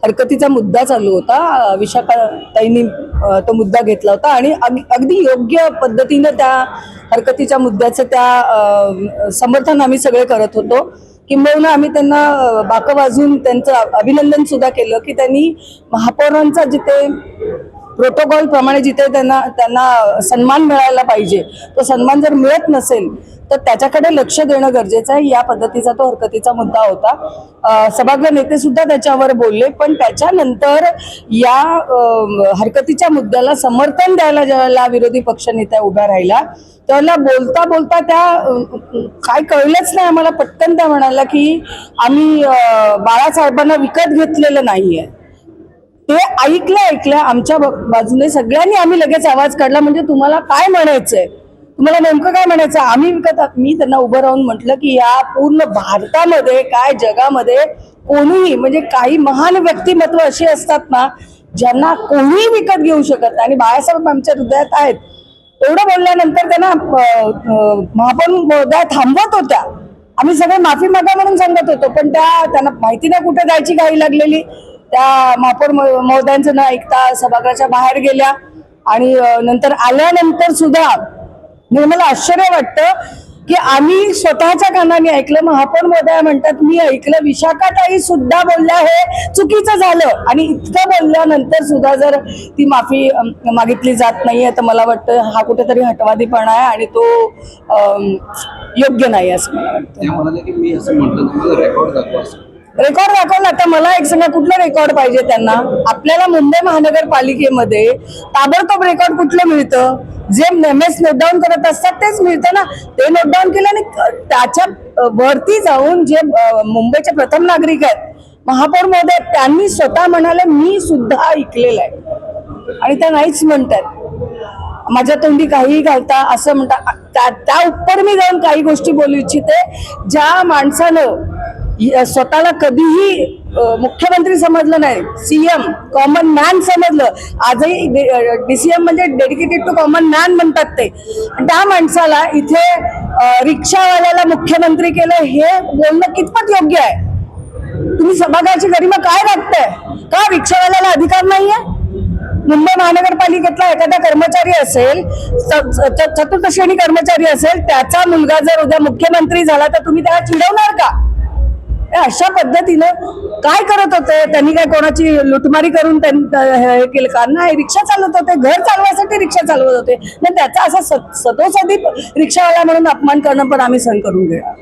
हरकतीचा मुद्दा चालू होता, विशाखाताईंनी तो मुद्दा घेतला होता आणि अगदी योग्य पद्धतीने त्या हरकतीच्या मुद्द्याचं त्या समर्थन आम्ही सगळे करत होतो। किंबहुना आम्ही त्यांना बाकं वाजून त्यांचं अभिनंदन सुद्धा केलं की त्यांनी महापौरांचा जिथे प्रोटोकॉल प्रमाणे जिथे त्यांना सन्मान मिळायला पाहिजे तो सन्मान जर मिळत नसेल तर त्याच्याकडे लक्ष देणं गरजेचं आहे। या पद्धतीचा तो हरकतीचा मुद्दा होता। सभागृह नेते सुद्धा त्याच्यावर बोलले, पण त्याच्यानंतर या हरकतीच्या मुद्द्याला समर्थन द्यायला ज्यावेळेला विरोधी पक्षनेत्या उभ्या राहिला त्याला बोलता बोलता त्या काय कळलंच नाही आम्हाला, पटकन त्या म्हणाल्या की आम्ही बाळासाहेबांना विकत घेतलेलं नाहीये। ते ऐकलं आमच्या बाजूने सगळ्यांनी आम्ही लगेच आवाज काढला, म्हणजे तुम्हाला काय म्हणायचंय, तुम्हाला नेमकं काय म्हणायचं। आम्ही मी त्यांना उभं राहून म्हटलं की या पूर्ण भारतामध्ये काय जगामध्ये कोणीही म्हणजे काही महान व्यक्तिमत्व अशी असतात ना ज्यांना कोणीही विकत घेऊ शकत, आणि बाळासाहेब आमच्या हृदयात आहेत। एवढं बोलल्यानंतर त्यांना महापौर महोदया थांबवत होत्या, आम्ही सगळे माफी मागा म्हणून सांगत होतो, पण त्यांना माहिती नाही कुठे जायची घाई लागलेली। त्या महापौर महोदयांचं न ऐकता सभागृहाच्या बाहेर गेल्या आणि नंतर आल्यानंतर सुद्धा मला आश्चर्य वाटतं की आम्ही स्वतःच्या कानाने ऐकलं। महापौर महोदया म्हणतात मी ऐकलं, विशाखाताई सुद्धा बोलल्या हे चुकीचं झालं, आणि इतकं बोलल्यानंतर सुद्धा जर ती माफी मागितली जात नाहीये तर मला वाटतं हा कुठेतरी हटवादीपणा आहे आणि तो योग्य नाही असं मला वाटतं। रेकॉर्ड दाखवला, आता मला एक सांगा कुठलं रेकॉर्ड पाहिजे त्यांना। आपल्याला मुंबई महानगरपालिकेमध्ये ताबडतोब रेकॉर्ड कुठलं मिळतं, जे नेहमीच नोट डाऊन करत असतात तेच मिळतं ना। ते नोट डाऊन केलं आणि त्याच्या वरती जाऊन जे मुंबईचे प्रथम नागरिक आहेत महापौर महोदय त्यांनी स्वतः म्हणाले मी सुद्धा ऐकलेलं आहे, आणि त्या नाहीच म्हणतात माझ्या तोंडी काहीही घालता असं म्हणतात। त्या उपर मी जाऊन काही गोष्टी बोलू इच्छिते। ज्या माणसानं स्वतःला कधीही मुख्यमंत्री समजलं नाही, सीएम कॉमन मॅन समजलं, आजही डीसीएम म्हणजे डेडिकेटेड टू कॉमन मॅन म्हणतात ते, त्या माणसाला इथे रिक्षावाल्याला मुख्यमंत्री केलं हे बोलणं कितपत योग्य आहे। तुम्ही सभागृहाची गरिमा काय राखताय? का रिक्षावाल्याला अधिकार नाहीये? मुंबई महानगरपालिकेतला एखादा कर्मचारी असेल, चतुर्थ श्रेणी कर्मचारी असेल, त्याचा मुलगा जर उद्या मुख्यमंत्री झाला तर तुम्ही त्याला चिडवणार का? अशा पद्धतीनं काय करत होते त्यांनी? काय कोणाची लुटमारी करून हे केलं का? नाही, रिक्षा चालवत होते, घर चालवायसाठी रिक्षा चालवत होते, त्याचा असा सदोसदी रिक्षावाला म्हणून अपमान करणं पण आम्ही सहन करून घेणार।